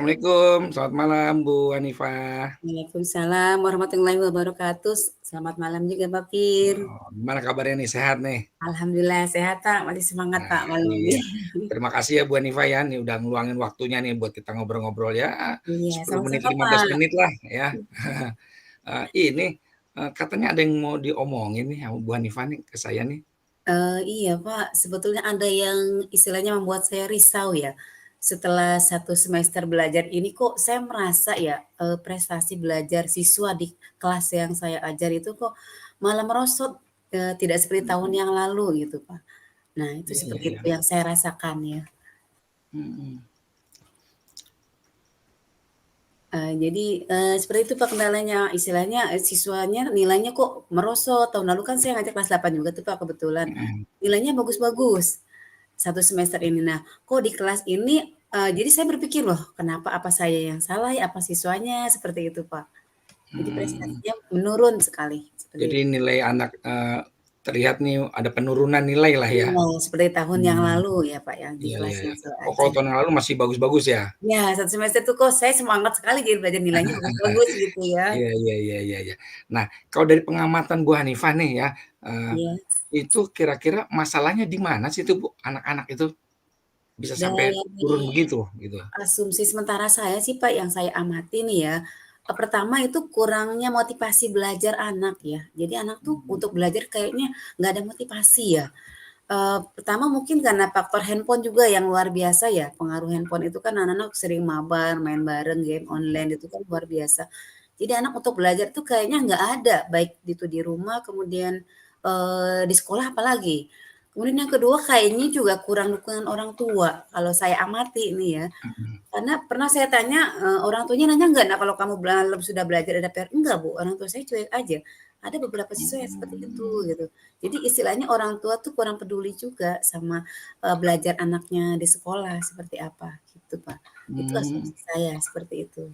Assalamualaikum, selamat malam Bu Hanifah. Waalaikumsalam warahmatullahi wabarakatuh. Selamat malam juga Pak Fir. Gimana kabarnya nih, sehat nih? Alhamdulillah sehat Pak, masih semangat Nah, Pak malam ini. iya. Terima kasih ya Bu Hanifah ya, nih udah ngeluangin waktunya nih buat kita ngobrol-ngobrol ya, Iya, 10 menit, sama-sama 15 Pak. menit lah ya. Ini, katanya ada yang mau diomongin nih sama Bu Hanifah nih ke saya nih. Iya Pak, sebetulnya ada yang istilahnya membuat saya risau ya. Setelah 1 semester belajar ini kok saya merasa ya, prestasi belajar siswa di kelas yang saya ajar itu kok malah merosot, tidak seperti tahun yang lalu gitu Pak. Nah itu Iya iya seperti iya. itu yang saya rasakan ya. Mhm. Jadi, seperti itu Pak kendalanya, istilahnya, siswanya nilainya kok merosot. Tahun lalu kan saya ngajar kelas 8 juga tuh Pak kebetulan, Mhm. nilainya bagus-bagus 1 semester ini. Nah, kok di kelas ini jadi saya berpikir, "Loh kenapa, apa saya yang salah ya, apa siswanya?" Seperti itu Pak. Jadi Mmm. prestasinya menurun sekali, seperti Jadi itu. nilai anak, terlihat nih ada penurunan nilai lah ya? Iya, seperti tahun yang Mmm. lalu ya Pak ya, di Iya kelas iya iya. yang saya Oh, kalau ajar. tahun yang lalu masih bagus-bagus ya? Ya 1 semester tuh kok saya semangat sekali jadi belajar nilainya bagus-bagus gitu ya. Iya iya iya iya iya. Nah, kalau dari pengamatan Bu Hanifah nih ya, eee, Iya. itu kira-kira masalahnya di mana sih tuh Bu, anak-anak itu bisa sampai turun Dari begitu, gitu? asumsi sementara saya sih Pak, yang saya amati nih ya, pertama itu kurangnya motivasi belajar anak ya. Jadi anak tuh Mmm. untuk belajar kayaknya nggak ada motivasi ya. Pertama mungkin karena faktor handphone juga yang luar biasa ya, pengaruh handphone itu kan anak-anak sering mabar, main bareng, game online itu kan luar biasa. Jadi anak untuk belajar tuh kayaknya nggak ada, baik itu di rumah kemudian, di sekolah apalagi. Kemudian yang kedua kayaknya juga kurang dukungan orang tua, kalau saya amati nih ya. Mhm. Karena pernah saya tanya, orang tuanya nanya nggak, "Nah kalau kamu sudah belajar ada PR?" "Enggak Bu, orang tua saya cuek aja." Ada beberapa siswa yang seperti itu Mmm. gitu. Jadi istilahnya orang tua tuh kurang peduli juga sama, belajar anaknya di sekolah seperti apa gitu, Pak. Itu Mmm. asumsi saya seperti itu.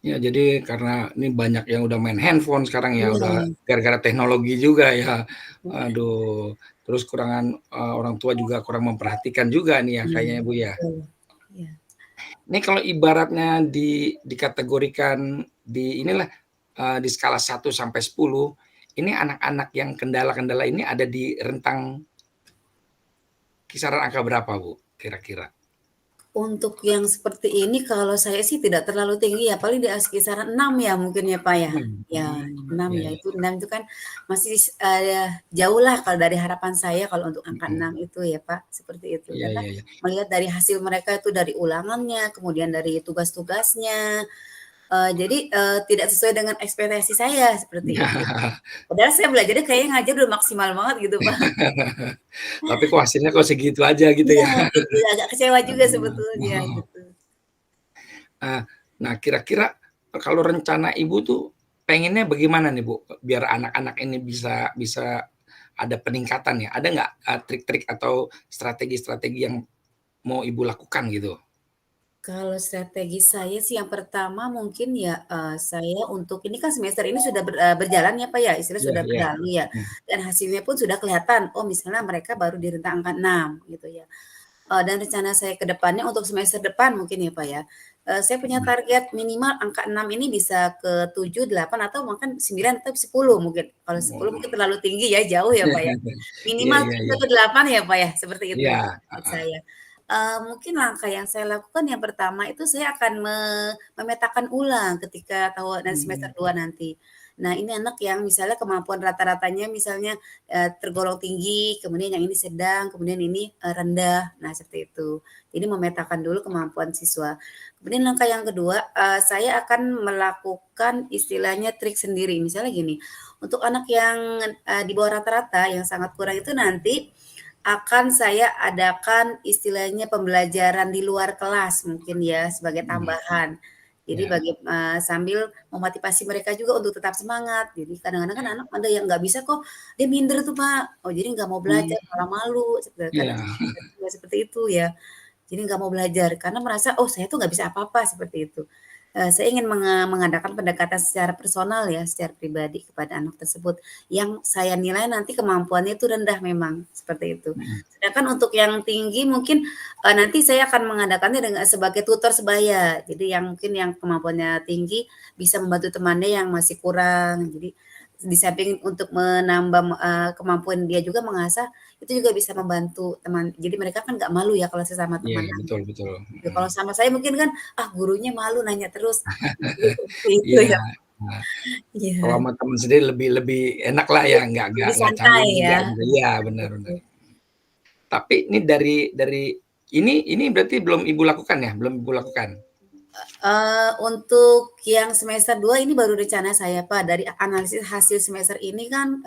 Ya jadi karena ini banyak yang udah main handphone sekarang ya, udah Iya, gara-gara teknologi juga ya. iya, Aduh, terus kurangan, orang tua juga kurang memperhatikan juga nih ya iya, kayaknya ya, Bu, ya? betul. Iya. Ini kalau ibaratnya dikategorikan di inilah, di skala 1 sampai 10, ini anak-anak yang kendala-kendala ini ada di rentang kisaran angka berapa, Bu, kira-kira? Untuk yang seperti ini kalau saya sih tidak terlalu tinggi ya, paling di kisaran 6 ya mungkin ya, Pak, ya? 6? Ya 6 Iya ya, iya, itu 6 itu kan masih jauh lah kalau dari harapan saya kalau untuk angka mhm. 6 itu ya, Pak, seperti itu. Iya Karena iya iya. melihat dari hasil mereka itu dari ulangannya, kemudian dari tugas-tugasnya, jadi, tidak sesuai dengan ekspektasi saya, seperti itu. Padahal saya belajarnya kayaknya ngajar udah maksimal banget gitu, Pak. Tapi kok hasilnya kok segitu aja gitu Iya, ya? gitu, agak kecewa juga Heeh. sebetulnya gitu. Ah, nah kira-kira kalau rencana Ibu tuh pengennya bagaimana nih, Bu? Biar anak-anak ini bisa bisa ada peningkatan ya, ada nggak, trik-trik atau strategi-strategi yang mau Ibu lakukan gitu? Kalau strategi saya sih yang pertama mungkin ya, saya untuk ini kan semester ini sudah berjalan ya, Pak, ya, istilahnya Iya sudah iya. berlalu ya, Mhm. dan hasilnya pun sudah kelihatan, oh misalnya mereka baru di rentang angka 6 gitu ya. Dan rencana saya ke depannya untuk semester depan mungkin ya, Pak, ya, saya punya Mhm. target minimal angka 6 ini bisa ke 7, 8 atau bahkan 9 atau 10 mungkin. Kalau 10 mungkin Waduh. terlalu tinggi ya, jauh ya, Pak, ya. Iya Minimal iya 7 iya. atau 8 ya, Pak, ya, seperti itu Iya, target heeh. saya. Mungkin langkah yang saya lakukan yang pertama itu saya akan memetakan ulang ketika semester Mmm. 2 nanti. Nah, ini anak yang misalnya kemampuan rata-ratanya misalnya, tergolong tinggi, kemudian yang ini sedang, kemudian ini, rendah. Nah, seperti itu. Jadi memetakan dulu kemampuan siswa. Kemudian langkah yang kedua, saya akan melakukan istilahnya trik sendiri. Misalnya gini, untuk anak yang, di bawah rata-rata yang sangat kurang itu nanti akan saya adakan istilahnya pembelajaran di luar kelas mungkin ya, sebagai Mhm. tambahan. Jadi Iya sambil memotivasi mereka juga untuk tetap semangat. Jadi kadang-kadang kan iya. anak ada yang nggak bisa kok, dia minder tuh, Pak. Oh, jadi nggak mau Mmm, belajar, malah malu, kadang iya. juga seperti itu ya. Jadi nggak mau belajar karena merasa, "Oh saya tuh nggak bisa apa-apa," seperti itu. saya ingin mengadakan pendekatan secara personal ya, secara pribadi kepada anak tersebut, yang saya nilai nanti kemampuannya itu rendah memang, seperti itu. Mhm. Sedangkan untuk yang tinggi mungkin, nanti saya akan mengadakannya dengan sebagai tutor sebaya. Jadi yang mungkin yang kemampuannya tinggi bisa membantu temannya yang masih kurang. Jadi di samping untuk menambah, kemampuan dia juga mengasah, itu juga bisa membantu teman. Jadi mereka kan nggak malu ya kalau sesama Iya, teman betul nanya. betul, Gitu. Kalau sama saya mungkin kan, gurunya malu nanya terus, seperti itu Iya, ya. nah, kalau Iya, sama temen sendiri lebih lebih enak lah ya, nggak lebih nggak santai canggung juga ya. gitu. Iya, benar Gitu. benar. Tapi ini dari ini berarti belum Ibu lakukan ya? Belum Ibu lakukan? Untuk yang semester 2 ini baru rencana saya, Pak. Dari analisis hasil semester ini kan,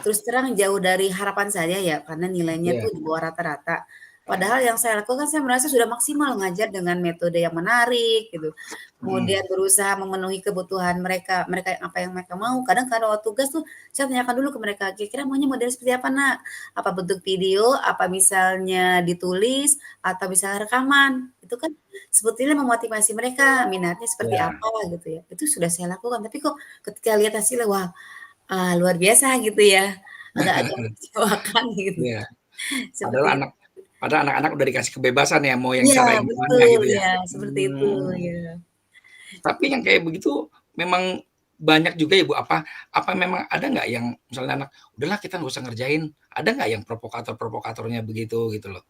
terus terang jauh dari harapan saya ya, karena nilainya Iya, tuh di bawah rata-rata. Padahal yang saya lakukan saya merasa sudah maksimal ngajar dengan metode yang menarik gitu. mhm, Kemudian berusaha memenuhi kebutuhan mereka, mereka apa yang mereka mau. Kadang kalau tugas tuh saya tanyakan dulu ke mereka, "Kira-kira maunya model seperti apa, Nak? Apa bentuk video, apa misalnya ditulis, atau misalnya rekaman?" Itu kan sebetulnya memotivasi mereka, minatnya seperti iya. apa gitu ya. Itu sudah saya lakukan, tapi kok ketika lihat hasilnya, wah, luar biasa gitu ya, agak-agak mengecewakan gitu, Iya, padahal seperti itu. padahal anak-anak udah dikasih kebebasan ya, mau yang Iya cara yang gimana betul, gitu ya? ya seperti itu, Mmm, ya. tapi yang kayak begitu memang banyak juga ya, Bu, apa memang ada nggak yang misalnya anak, "Udahlah kita nggak usah ngerjain." Ada nggak yang provokatornya begitu gitu loh,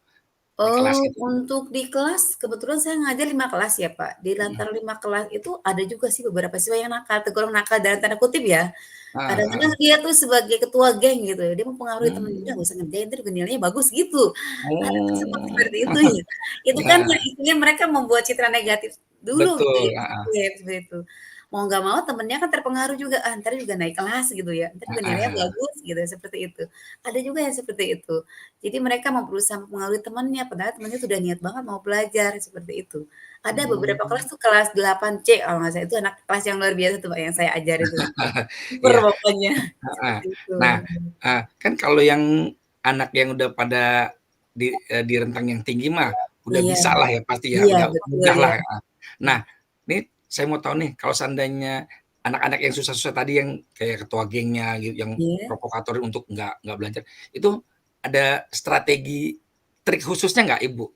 di kelas Oh, gitu? untuk di kelas kebetulan saya ngajar 5 kelas ya, Pak. Di Mhm, antara 5 kelas itu ada juga sih beberapa siswa yang nakal, tergolong nakal dalam tanda kutip ya. heeh Kadang-kadang heeh. dia tuh sebagai ketua geng gitu ya, dia mempengaruhi temennya, "Udah Mmm, nggak usah ngerjain, entar juga nilainya bagus," gitu. Ada tuh oh, seperti itu ya. Itu kan ya, yang istilahnya mereka membuat citra negatif dulu gitu betul, ya, heeh positif seperti itu. Mau nggak mau temennya kan terpengaruh juga, entar juga naik kelas gitu ya, entar juga nilainya heeh, bagus gitu, seperti itu. Ada juga yang seperti itu. Jadi mereka mau berusaha mempengaruhi temannya, padahal temannya sudah niat banget mau belajar, seperti itu. Ada beberapa kelas mmm, tuh kelas 8C kalau nggak salah, itu anak kelas yang luar biasa tuh Pak, yang saya ajar itu. Super iya, pokoknya, heeh. seperti itu. Nah, kan kalau yang anak yang udah pada di rentang yang tinggi mah udah Iya bisalah ya pasti ya, iya, udah betul ya. mudahlah, heeh. Nah, nih saya mau tahu nih kalau seandainya anak-anak yang susah-susah tadi yang kayak ketua gengnya gitu, yang Iya. provokator untuk nggak belajar, itu ada strategi trik khususnya nggak Ibu?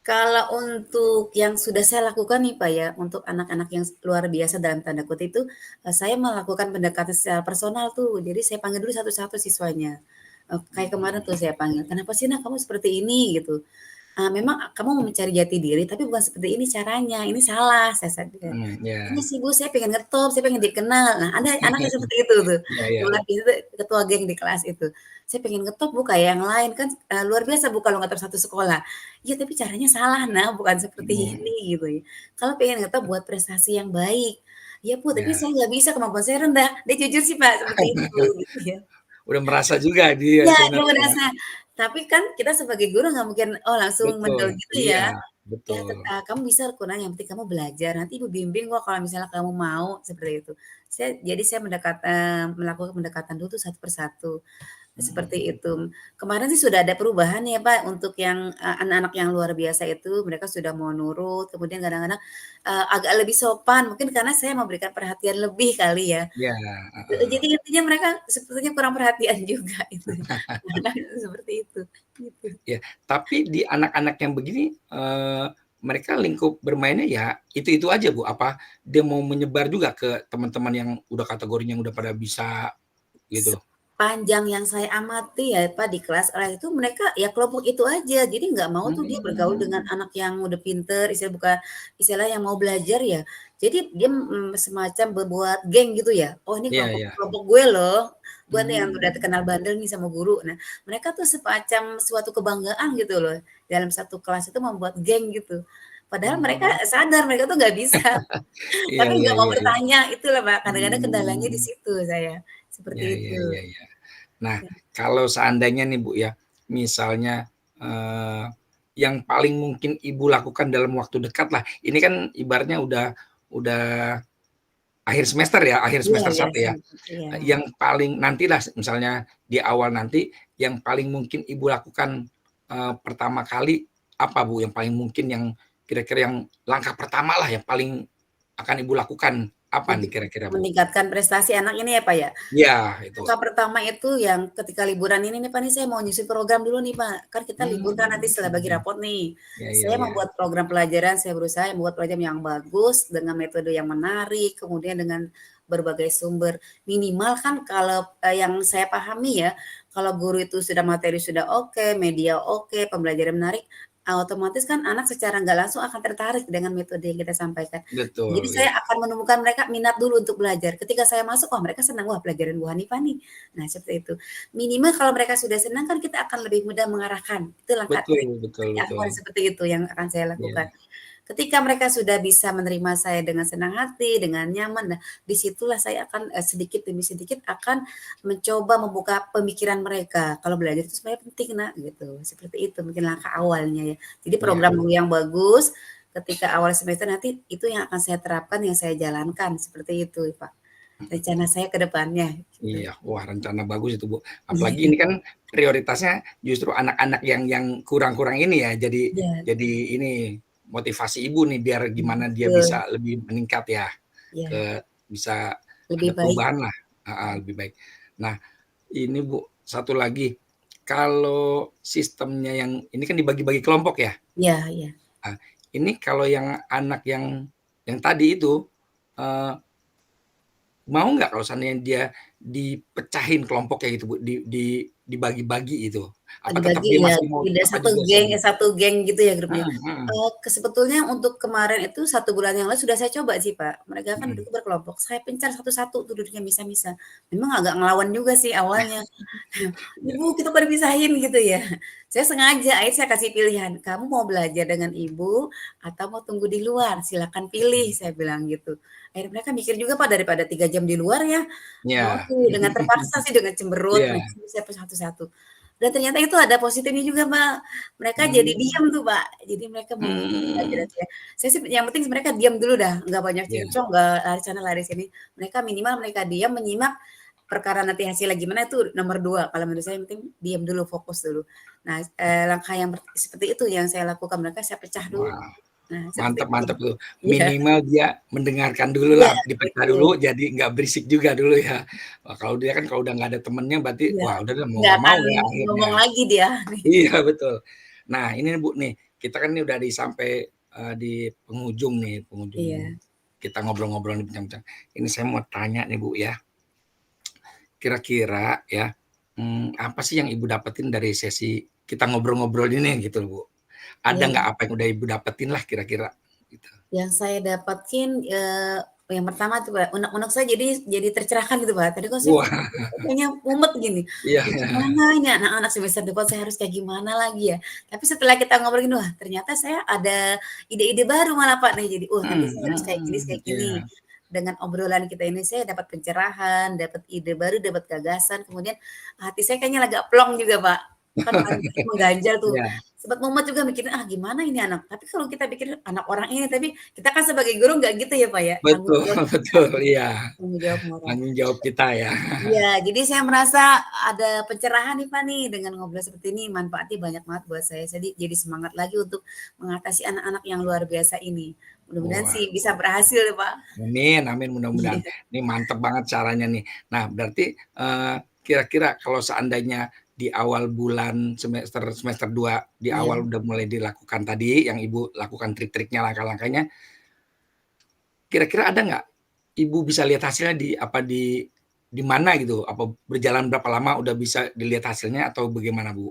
Kalau untuk yang sudah saya lakukan nih Pak ya, untuk anak-anak yang luar biasa dalam tanda kutip itu, saya melakukan pendekatan secara personal tuh. Jadi saya panggil dulu satu-satu siswanya. Kayak kemarin tuh saya panggil, "Kenapa sih Nak kamu seperti ini?" Gitu. Memang kamu mau mencari jati diri, tapi bukan seperti ini caranya, ini salah, saya sadar. "Ini Iya. sih Bu, saya pengen ngetop, saya pengen dikenal." Nah, ada anak yang seperti itu tuh, Iya iya. yang lagi itu ketua geng di kelas itu. "Saya pengen ngetop Bu, kayak yang lain, kan, luar biasa Bu kalau ngetop satu sekolah." "Iya, tapi caranya salah Nak, bukan seperti Mhm, ini," gitu ya. "Kalau pengen ngetop buat prestasi yang baik." "Iya Bu, tapi iya. saya nggak bisa, kemampuan saya rendah." Dia jujur sih Pak, seperti itu, gitu ya. Udah merasa juga dia Iya, dia sebenarnya ya. merasa. Tapi kan kita sebagai guru nggak mungkin, langsung Betul, mendol gitu iya, ya. Ya betul. "Kamu bisa kurang, yang penting kamu belajar, nanti ibu bimbing kok kalau misalnya kamu mau," seperti itu. Jadi saya melakukan pendekatan dulu tuh satu persatu. Seperti Mhm. itu. Kemarin sih sudah ada perubahan ya, Pak, untuk yang, anak-anak yang luar biasa itu mereka sudah mau nurut, kemudian kadang-kadang, agak lebih sopan, mungkin karena saya memberikan perhatian lebih kali ya. Iya, Jadi heeh. intinya mereka sebetulnya kurang perhatian juga itu. Kadang seperti itu, gitu. Iya, tapi di anak-anak yang begini, mereka lingkup bermainnya ya itu-itu aja, Bu? Apa dia mau menyebar juga ke teman-teman yang udah kategorinya udah pada bisa gitu? Sepanjang yang saya amati ya Pak, di kelas A itu mereka ya kelompok itu aja. Jadi nggak mau tuh dia bergaul dengan Mmm, anak yang udah pinter, bukan istilah yang mau belajar ya. Jadi dia, semacam berbuat geng gitu ya, "Oh ini iya kelompok iya. kelompok gue loh, gue nih yang udah Mmm, terkenal bandel nih sama guru." Nah, mereka tuh semacam suatu kebanggaan gitu loh, dalam satu kelas itu membuat geng gitu. Padahal mereka oh, sadar mereka tuh nggak bisa, iya tapi iya nggak mau iya iya. bertanya, itulah Pak, kadang-kadang kendalanya di Mmm, situ saya, seperti iya iya itu. iya iya. Nah, kalau seandainya nih, Bu, ya, misalnya, yang paling mungkin Ibu lakukan dalam waktu dekat lah, ini kan ibaratnya udah akhir semester ya, akhir Iya semester iya, 1 ya, iya. yang paling nantilah misalnya di awal nanti, yang paling mungkin Ibu lakukan, pertama kali apa, Bu? Yang paling mungkin yang kira-kira yang langkah pertamalah yang paling akan Ibu lakukan apa nih Untuk kira-kira, Bu? meningkatkan prestasi anak ini ya, Pak, ya? Iya, itu. Langkah pertama itu yang ketika liburan ini nih, Pak, nih saya mau nyusun program dulu nih, Pak. Kan kita libur kan nanti setelah bagi Mmm. rapot nih. Iya iya Saya iya. membuat program pelajaran, saya berusaha membuat program yang bagus, dengan metode yang menarik, kemudian dengan berbagai sumber. Minimal kan kalau, yang saya pahami ya, kalau guru itu sudah materi sudah oke, media oke, pembelajaran menarik, otomatis kan anak secara nggak langsung akan tertarik dengan metode yang kita sampaikan. Jadi Betul, iya. saya akan menemukan mereka minat dulu untuk belajar. Ketika saya masuk, wah mereka senang, wah pelajaran Bu Hanifah nih. Nah seperti itu. Minimal kalau mereka sudah senang kan kita akan lebih mudah mengarahkan. Itu langkah Betul betul trik betul. awal seperti itu yang akan saya lakukan. Iya. Ketika mereka sudah bisa menerima saya dengan senang hati, dengan nyaman, nah disitulah saya akan sedikit demi sedikit akan mencoba membuka pemikiran mereka. Kalau belajar itu sebenarnya penting nak, gitu. Seperti itu mungkin langkah awalnya ya. Jadi Iya. program yang bagus, ketika awal semester nanti itu yang akan saya terapkan, yang saya jalankan, seperti itu Pak. Rencana saya ke depannya, gitu. Iya, wah rencana bagus itu, Bu. Apalagi Iya ini kan prioritasnya justru anak-anak yang kurang-kurang ini ya, iya, jadi ini motivasi Ibu nih biar gimana dia betul. bisa lebih meningkat ya, Iya, bisa lebih ada baik. perubahan lah, heeh, lebih baik. Nah, ini Bu, satu lagi, kalau sistemnya yang ini kan dibagi-bagi kelompok ya? Iya iya. Nah, ini kalau yang anak yang tadi itu, eee mau nggak kalau seandainya dia dipecahin kelompoknya gitu, Bu, dibagi-bagi itu? Apa tetap Dibagi dia ya, masih mau tidak apa juga sendiri? satu geng gitu ya grupnya. Mhm mhm Sebetulnya untuk kemarin itu 1 bulan yang lalu sudah saya coba sih, Pak. Mereka kan mhm. duduknya berkelompok, saya pencar satu-satu tuh duduknya misah-misah. Memang agak ngelawan juga sih awalnya. Iya, "Ibu, kita kok dipisahin?" Gitu ya. Saya sengaja, akhirnya saya kasih pilihan, "Kamu mau belajar dengan ibu atau mau tunggu di luar? Silakan pilih," saya bilang gitu. Akhirnya mereka mikir juga, Pak, daripada 3 jam di luar ya, mau iya. tuh dengan terpaksa sih, dengan cemberut. Nah, Iya, saya satu-satu. Dan ternyata itu ada positifnya juga, Mbak. Mereka jadi mmm, diam tuh, Pak. Jadi mereka mengikuti pelajaran mmm, saya. Saya sih yang penting mereka diam dulu dah, nggak banyak iya, cincong, nggak lari sana lari sini. Mereka minimal mereka diam menyimak, perkara nanti hasilnya gimana itu nomor 2. Kalau menurut saya yang penting diam dulu, fokus dulu. Nah, langkah yang seperti itu yang saya lakukan, mereka saya pecah dulu. wah, Nah, seperti mantap itu. mantap tuh. Iya Minimal dia mendengarkan dulu iya, lah, dipecah betul. dulu jadi nggak berisik juga dulu ya. Wah, kalau dia kan kalau udah nggak ada temennya berarti, Iya, wah udah deh mau nggak nggak mau akan ya akhirnya. ngomong lagi dia. Iya betul. Nah ini nih Bu nih, kita kan nih udah sampai, di penghujung nih, penghujung Iya kita ngobrol-ngobrol nih bincang-bincang. Ini saya mau tanya nih Bu ya, kira-kira ya, apa sih yang Ibu dapetin dari sesi kita ngobrol-ngobrol ini gitu loh Bu? Ada iya. nggak apa yang udah Ibu dapetin lah kira-kira gitu? Yang saya dapatin, yang pertama tuh, Mbak, unek-unek saya jadi tercerahkan gitu, Mbak. Tadi kok saya Wah, kayaknya mumet gini, iya "Ih, iya, gimana ini anak-anak semester depan saya harus kayak gimana lagi ya?" Tapi setelah kita ngobrol gini, wah ternyata saya ada ide-ide baru malah, Pak, nih. Jadi, nanti saya harus kayak gini." iya, Dengan obrolan kita ini saya dapat pencerahan, dapat ide baru, dapat gagasan, kemudian hati saya kayaknya agak plong juga, Pak. Kan paling tadi mengganjal tuh. iya, Sempat mumet juga mikirin, "Ah, gimana ini anak?" Tapi kalau kita pikir anak orang ini, tapi kita kan sebagai guru nggak gitu ya, Pak, ya, tanggung betul jawab kita, betul, iya, tanggung jawab moral. tanggung jawab kita ya. Iya, jadi saya merasa ada pencerahan nih, Pak, nih, dengan ngobrol seperti ini, manfaatnya banyak banget buat saya. Jadi semangat lagi untuk mengatasi anak-anak yang luar biasa ini. Mudah-mudahan Wah. sih bisa berhasil ya, Pak. Amin amin, mudah-mudahan. Iya Ini mantep banget caranya nih. Nah, berarti, kira-kira kalau seandainya di awal bulan semester semester 2 di iya awal udah mulai dilakukan tadi, yang Ibu lakukan trik-triknya, langkah-langkahnya, kira-kira ada nggak Ibu bisa lihat hasilnya di mana gitu? Apa berjalan berapa lama udah bisa dilihat hasilnya atau bagaimana, Bu?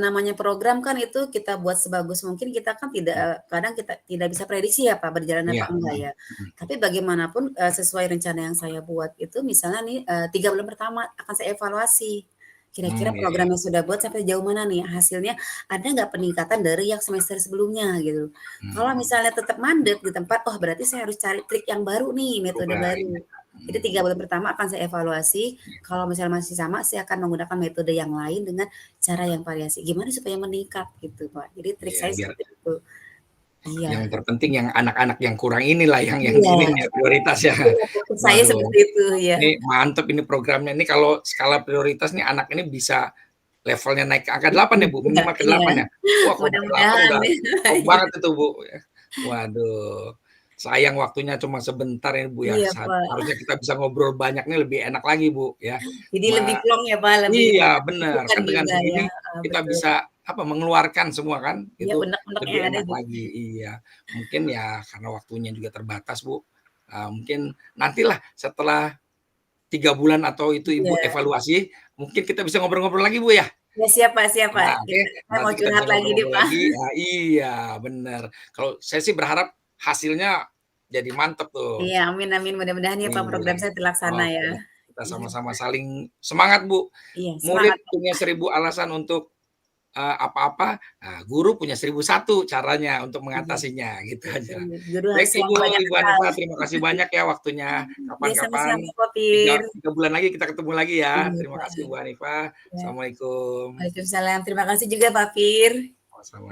namanya program kan itu kita buat sebagus mungkin, kita kan tidak Iya kadang kita tidak bisa prediksi ya, Pak, berjalan apa iya, enggak ya. mhm, Tapi bagaimanapun, sesuai rencana yang saya buat itu misalnya nih, 3 bulan pertama akan saya evaluasi. Kira-kira iya iya, program yang sudah buat sampai jauh mana nih, hasilnya ada nggak peningkatan dari yang semester sebelumnya gitu. Kalau mmm, misalnya tetap mandek di tempat, oh berarti saya harus cari trik yang baru nih, metode coba baru. iya, Jadi 3 bulan pertama akan saya evaluasi, kalau misalnya masih sama, saya akan menggunakan metode yang lain dengan cara yang variasi, gimana supaya meningkat gitu, Pak. Jadi trik iya saya biar seperti itu. Iya yang terpenting yang anak-anak yang kurang inilah yang iya ininya prioritas ya. iya, fokus saya Waduh, seperti itu, iya. ini mantep ini programnya. Ini kalau skala prioritas nih anak ini bisa levelnya naik ke angka 8 ya, Bu, Iya minimal ke iya, 8 ya? Wah, kalau udah ke 8 mudah-mudahan. udah top banget itu, Bu, ya. Waduh, sayang waktunya cuma sebentar ya, Bu, ya. Iya, Pak. Harusnya kita bisa ngobrol banyak nih lebih enak lagi, Bu, ya. Jadi lebih Cuma plong ya, Pak, lebih iya, banyak bener, masukan kan dengan juga ya, begini heeh, kita betul. bisa, apa, mengeluarkan semua kan, Iya, itu unek-unek lebih yang ada enak gitu. lagi, iya. Mungkin ya karena waktunya juga terbatas, Bu, mungkin nantilah setelah 3 bulan atau itu Ibu Iya. evaluasi, mungkin kita bisa ngobrol-ngobrol lagi, Bu, ya? Ya, siap, Pak, siap, Pak. Nah, oke, Saya mau nanti kita curhat bisa lagi nih, ngobrol-ngobrol Pak. lagi iya, bener. Kalau saya sih berharap hasilnya jadi mantep tuh. Iya, amin amin, mudah-mudahan ya, Pak, Iya, program saya terlaksana oke ya. deh. Kita Iya, sama-sama Pak. saling semangat, Bu. Iya, Murid semangat, Pak. punya 1000 alasan untuk, apa-apa, nah guru punya 1001 caranya untuk Iya, mengatasinya, gitu betul. aja. Guru Baik harus selalu Ibu banyak Ibu akal. Hanifah, terima kasih banyak ya waktunya. Iya, Kapan-kapan sama-sama, Pak, Fir. 3 bulan lagi kita ketemu lagi ya. Iya, Terima Pak. kasih Bu Hanifah. Ya. Assalamualaikum. Waalaikumsalam. Terima kasih juga, Pak Fir. Sama-sama.